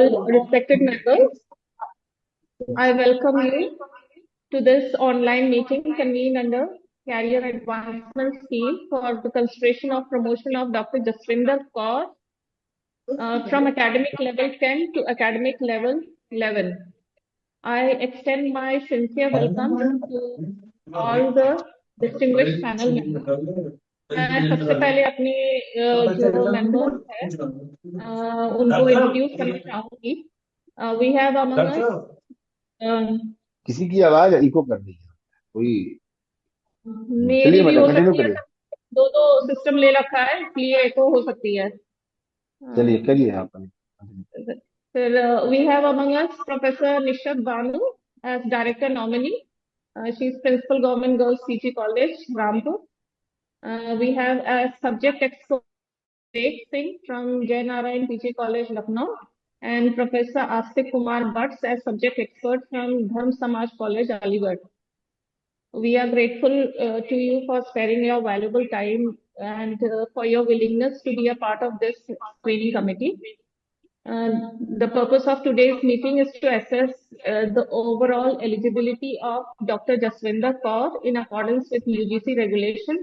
Respected members, I welcome you to this online meeting convened under Career Advancement Scheme for the consideration of promotion of Dr. Jaswinder Kaur from academic level 10 to academic level 11. I extend my sincere welcome to all the distinguished panel members. मैं सबसे पहले अपने जो members हैं उनको introduce करना चाहूंगी. We have among अस किसी की आवाज इको कर रही है कोई. मेरी चलिए भी मैडम हो कंटिन्यू सकती है करिए. सर. दो दो सिस्टम ले रखा है इसलिए एको हो सकती है. चलिए अम, करिए आप continue. फिर we have among us professor Nishat Banu as director nominee. She is principal government girls PG college Rampur. We have as subject expert Vivek Singh from Jai Narayan PG College, Lucknow, and Professor Astik Kumar Butts as subject expert from Dharm Samaj College, Aligarh. We are grateful to you for sparing your valuable time and for your willingness to be a part of this screening committee. The purpose of today's meeting is to assess the overall eligibility of Dr. Jaswinder Kaur in accordance with UGC regulation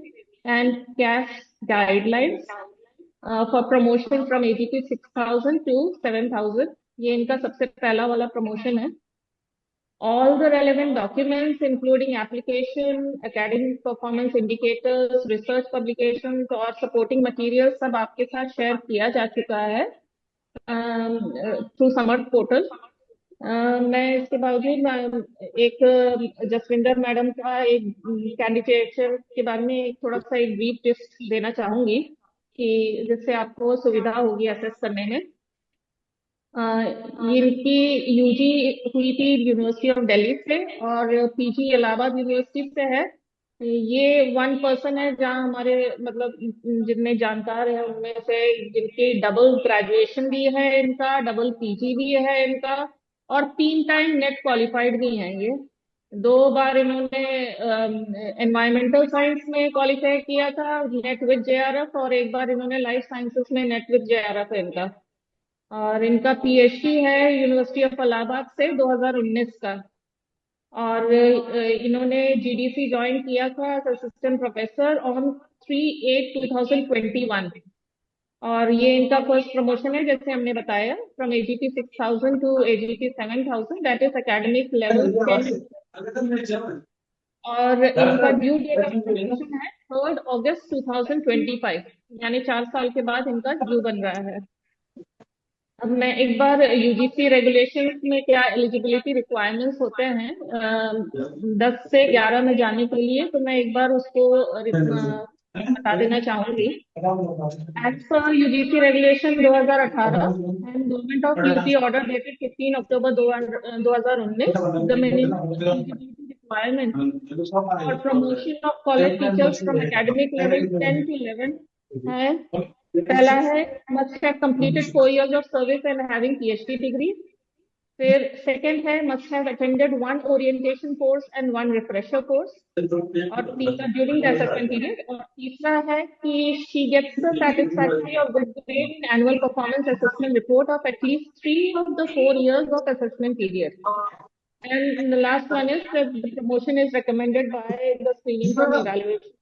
and CAS guidelines for promotion from AGP 6000 to 7000. ये इनका सबसे पहला वाला promotion है. All the relevant documents, including application, academic performance indicators, research publications और supporting materials सब आपके साथ share किया जा चुका है थ्रू समर्थ पोर्टल. मैं इसके बावजूद एक जसविंदर मैडम का एक कैंडिडेचर के बारे में थोड़ा सा एक ब्रीफ टेस्ट देना चाहूंगी कि जिससे आपको सुविधा होगी असेस करने में. इनकी यूजी हुई थी यूनिवर्सिटी ऑफ दिल्ली से और पीजी इलाहाबाद यूनिवर्सिटी से है. ये वन पर्सन है जहाँ हमारे मतलब जितने जानकार हैं उनमें से जिनकी डबल ग्रेजुएशन भी है, इनका डबल पीजी भी है इनका, और 3 टाइम नेट क्वालिफाइड भी हैं. ये 2 बार इन्होंने एनवायरमेंटल साइंस में क्वालिफाई किया था नेट विद जेआरएफ, और एक बार इन्होंने लाइफ साइंसेस में नेट विद जेआरएफ है इनका. और इनका पीएचडी है यूनिवर्सिटी ऑफ इलाहाबाद से 2019 का. और इन्होंने जीडीसी ज्वाइन किया था एज असिस्टेंट प्रोफेसर ऑन 3/8/2021. और ये इनका फर्स्ट प्रमोशन है जैसे हमने बताया from AGP 6000 to AGP 7000, that is academic level 10. और इनका ड्यू डेट ऑफ प्रमोशन है 3 अगस्त 2025, यानी 4 साल के बाद इनका ड्यू बन रहा है. अब मैं एक बार यूजीसी रेगुलेशंस में क्या एलिजिबिलिटी रिक्वायरमेंट्स होते हैं 10 से 11 में जाने के लिए, तो मैं एक बार उसको बता देना चाहूंगी. As per UGC regulation 2018 and government of UP order dated 15 October 2019, the minimum eligibility requirement for promotion of college teachers from academic level 10 to 11 है. पहला है must have completed 4 years of service and having PhD degree. फिर second है must have attended 1 orientation course and 1 refresher course और during the assessment period. और तीसरा है कि she gets the satisfactory or good grade in annual performance assessment report of at least 3 of the 4 years of assessment period. And the last one is that the promotion is recommended by the screening from evaluation.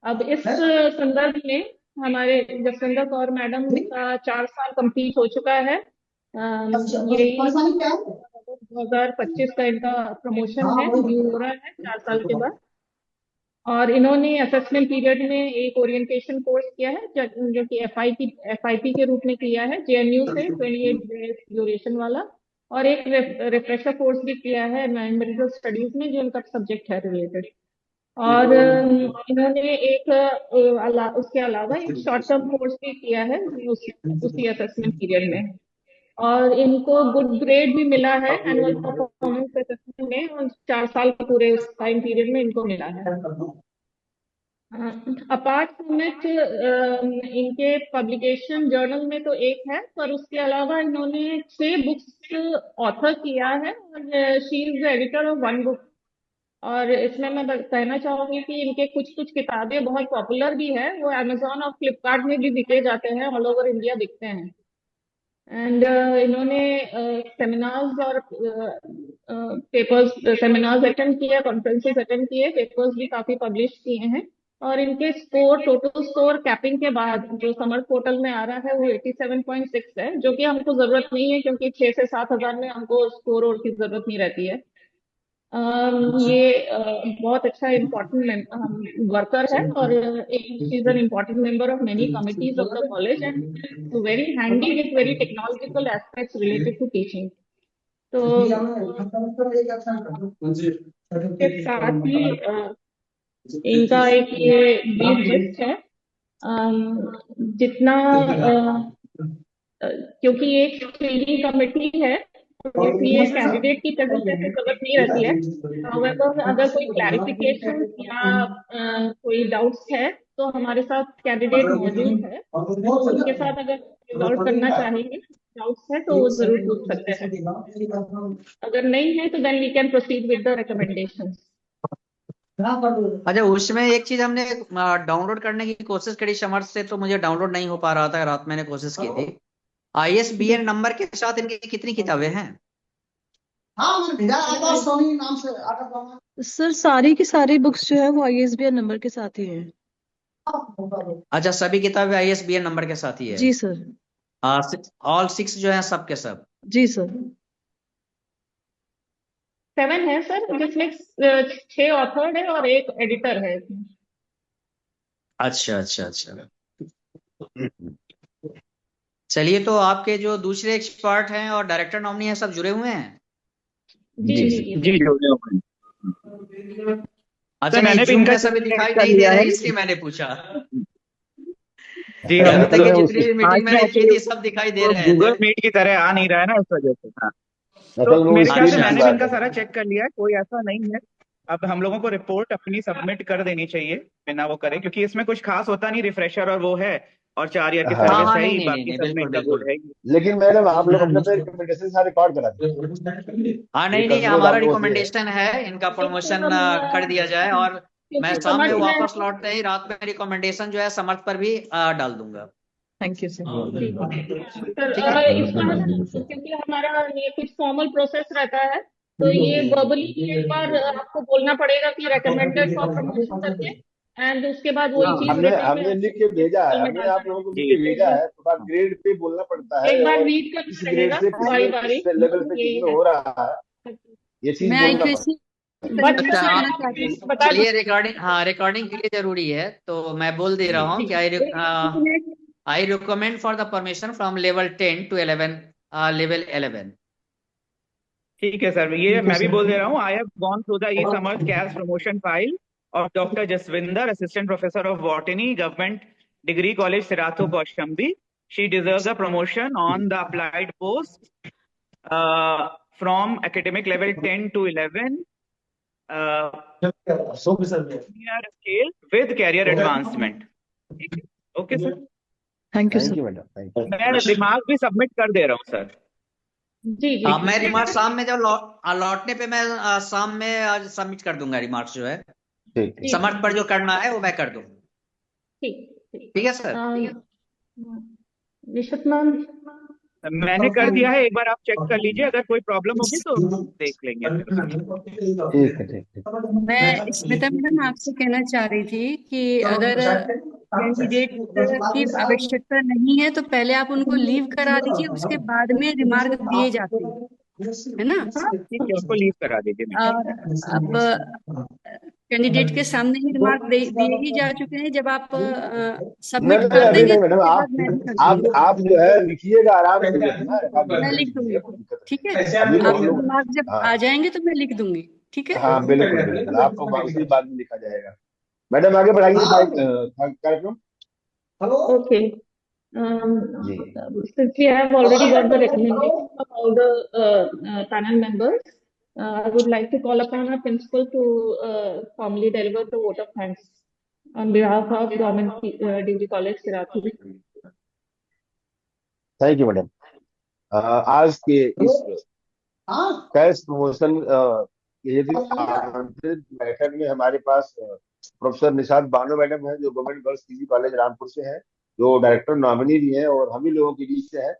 अब इस संदर्भ में हमारे Jaswinder Kaur madam का 4 साल complete हो चुका है. यही 2025 का इनका प्रमोशन है, ड्यू हो रहा है 4 साल के बाद. और इन्होंने असेसमेंट पीरियड में एक ओरिएंटेशन कोर्स किया है जो कि एफआईपी के रूप में किया है जेएनयू से 28 डेज ड्यूरेशन वाला, और एक रिफ्रेशर कोर्स भी किया है एनवायरमेंटल स्टडीज में जो इनका सब्जेक्ट है रिलेटेड. और इन्होंने एक उसके अलावा एक शॉर्ट टर्म कोर्स भी किया है उसी असेसमेंट पीरियड में. और इनको गुड ग्रेड भी मिला है एनुअल परफॉर्मेंस असेसमेंट में, और 4 साल के पूरे उस टाइम पीरियड में इनको मिला है. अपार्ट फ्रॉम इट इनके पब्लिकेशन जर्नल में तो एक है, पर उसके अलावा इन्होंने 6 बुक्स ऑथर किया है और she is the editor of 1 book. और इसमें मैं कहना चाहूंगी कि इनके कुछ कुछ किताबें बहुत पॉपुलर भी है, वो अमेजोन और फ्लिपकार्ट में भी बिके जाते हैं, ऑल ओवर इंडिया बिकते हैं. एंड इन्होंने सेमिनार्स और पेपर्स सेमिनार्स अटेंड किए, कॉन्फ्रेंसेस अटेंड किए, पेपर्स भी काफी पब्लिश किए हैं। और इनके स्कोर, टोटल स्कोर कैपिंग के बाद जो समर्थ पोर्टल में आ रहा है वो 87.6 है, जो कि हमको जरूरत नहीं है क्योंकि 6 से 7 हजार में हमको स्कोर और की जरूरत नहीं रहती है। ये बहुत अच्छा इम्पोर्टेंट वर्कर है, और she is an important member of many committees of the college, and very handy with very technological aspects related to teaching. तो के साथ ही इनका एक ये ब्रीफ लिस्ट है। जितना क्योंकि ये एक स्क्रीनिंग कमेटी है, तो इसलिए कैंडिडेट की तरफ से जरूरत नहीं रहती है। However, अगर कोई क्लैरिफिकेशन या कोई डाउट्स है तो हमारे साथ कैंडिडेट मौजूद है, तो उनके साथ अगर रिजॉल्व करना चाहेंगे, डाउट्स है तो वो जरूर पूछ सकते हैं। अगर नहीं है तो then we can proceed with the recommendations. अच्छा, उसमें एक चीज हमने डाउनलोड करने की कोशिश करी समर्थ से, तो मुझे डाउनलोड नहीं हो पा रहा था, रात मैंने कोशिश की थी। ISBN नंबर के साथ इनकी कितनी किताबें हैं? सर सारी की सारी बुक्स जो है वो ISBN नंबर के साथ ही हैं। अच्छा, सभी किताबें ISBN नंबर के साथ ही है? जी सर। ऑल 6 जो है सबके सब? जी सर। 7 है सर, जिसमें 6 ऑथर है और एक एडिटर है इसमें। अच्छा अच्छा अच्छा, चलिए। तो आपके जो दूसरे एक्सपर्ट हैं और डायरेक्टर नॉमिनी हैं सब जुड़े हुए हैं? जी जी जी जी जुड़े हुए हैं। अच्छा, सर, नहीं, मैंने भी जूम इनका में सभी चेक दिखाई कर नहीं दे लिया रहे है। हैं, इसलिए मैंने पूछा। जी अभी हम तक की मतलब जितनी भी मीटिंग मैंने की थी सब दिखाई दे रहे गूगल थे। मीट की तरह आ नहीं रहा है ना, इस वजह से। हाँ, असल तो में वो मेरे ख्याल से स्क्रीन की मैंने भी बात इनका है। सारा चेक कर लिया है, कोई ऐसा नहीं है। अब हम लोगों को रिपोर्ट अपनी सबमिट कर देनी चाहिए बिना वो करे, क्योंकि इसमें कुछ खास होता नहीं, रिफ्रेशर और वो है, और 4 ईयर की हाँ हाँ सर्विस हाँ, है नहीं ही, नहीं नहीं बाकी नहीं, सब में बिल्कुल इनका गुड बिल्कुल। है ही। लेकिन मैडम आप लोग अपने अपने रिकमेंडेशन सारे रिकॉर्ड करा दीजिए। हाँ, ये नहीं नहीं, कंट्रोल हमारा आप लोगों से है। रिकमेंडेशन है इनका प्रमोशन कर दिया जाए, और मैं क्योंकि शाम में समर्थ वापस लौटते ही रात में रिकमेंडेशन जो है समर्थ पर भी डाल दूंगा। Thank you sir. सर ठीक है। इसका है ना, क्योंकि हमारा ये कुछ फॉर्मल प्रोसेस रहता है, तो ये वर्बली एक बार आपको बोलना पड़ेगा कि रेकमेंडेड फॉर प्रमोशन करके, एंड उसके बाद वही चीज हमने रिटर्न में हमने लिख के भेजा है, हमने डालना आप है। लोगों को लिख जी के भेजा है, थोड़ा ग्रेड पे बोलना पड़ता है एक बार और रीड इस करना ग्रेड रहेगा से बारी किस बारी, किस लेवल पे यही किसमें है। हो रहा है, ये चीज मैं बोलना IQAC पड़ता बट अच्छा, मैं कहना आप चाहती प्लीज हूँ। बता चलिए, रिकॉर्डिंग, हाँ, रिकॉर्डिंग के लिए जरूरी है तो मैं बोल दे रहा हूँ कि I recommend for the permission from level 10 to 11, level 11। ठीक है सर, ये मैं भी बोल दे रहा हूँ। I have gone through the e Samarth CAS promotion file of doctor Jasvinder, assistant professor of botany, government degree college Sirathu Kaushambi. She deserves a promotion on the applied post from academic level 10 to 11, senior scale with career advancement. ठीक है, okay sir. Thank you है। Thank sir. You madam, thank you. मैं remark भी submit कर दे रहा हूँ sir. जी जी मैं remark शाम में जब लौटने पे मैं शाम में आज सबमिट कर दूंगा रिमार्क्स जो है ठीक ठीक। समर्थ पर जो करना है वो मैं कर दूंगा। ठीक ठीक। ठीक है सर। निशत मैम, मैंने कर दिया है, एक बार आप चेक कर लीजिए, अगर कोई प्रॉब्लम होगी तो देख लेंगे फिर उसमें। ठीक है, ठीक ठीक। मैं स्मिता मैडम आपसे कहना चाह रही थी कि अगर कैंडिडेट की आवश्यकता नहीं है तो पहले आप उनको लीव करा दीजिए, उसके बाद में रिमार्क दिए जाते हैं, है ना। ठीक है, उसको लीव करा दीजिए मैडम। और अब कैंडिडेट के सामने ही रिमार्क दिए ही जा चुके हैं, जब आप सबमिट नहीं कर अभी देंगे नहीं तो मैडम, उसके आप बाद मैं भी कर दूंगी। आप जो है लिखिएगा आराम से लिखना है, आप मैं लिख लिख लीजिए, दूंगी, कोई दिक्कत ठीक है। नहीं। अभी तो हम आपके लोग, रिमार्क जब हाँ आ जाएंगे तो मैं लिख दूंगी, ठीक है। हाँ बिल्कुल बिल्कुल, आपको उसी बाद में लिखा जाएगा। मैडम आगे बढ़ाइए कार्यक्रम। okay. जी Since we have already got the recommendation of all the panel members, I would like to call upon our principal to formally deliver the vote of thanks on behalf of Government Degree College, Sirathur. Thank you madam. आज के इस cash promotion ये भी आमंत्रित बैठक में हमारे पास professor Nishat Bano madam है, जो government girls degree college Rampur से है, जो डायरेक्टर नॉमिनी भी हैं और हम ही लोगों के बीच से है।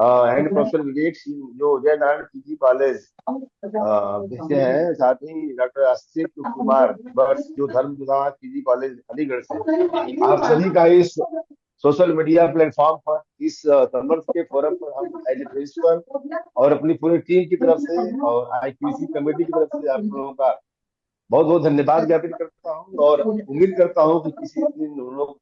एंड प्रोफेसर विवेक सिंह जो उदय नारायण पीजी कॉलेज से हैं, साथ ही डॉक्टर आशिष कुमार बर्स जो धर्म विभाग पीजी कॉलेज अलीगढ़ से। आप सभी का इस सोशल मीडिया प्लेटफॉर्म पर, इस समर्थ के फोरम पर हम एज ए प्रिंसिपल और अपनी पूरी टीम की तरफ से और आईक्यूसी कमेटी की तरफ से आप लोगों का बहुत बहुत धन्यवाद ज्ञापित करता हूँ, और उम्मीद करता हूँ कि किसी दिन हम लोग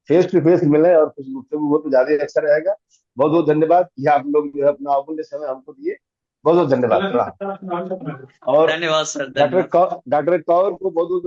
फेस टू फेस मिले और कुछ गुफ्तगू हो तो ज्यादा अच्छा रहेगा। बहुत बहुत धन्यवाद कि आप लोग जो है अपना अमूल्य समय हमको दिए। बहुत बहुत धन्यवाद। और धन्यवाद सर, डॉक्टर कौर को बहुत बहुत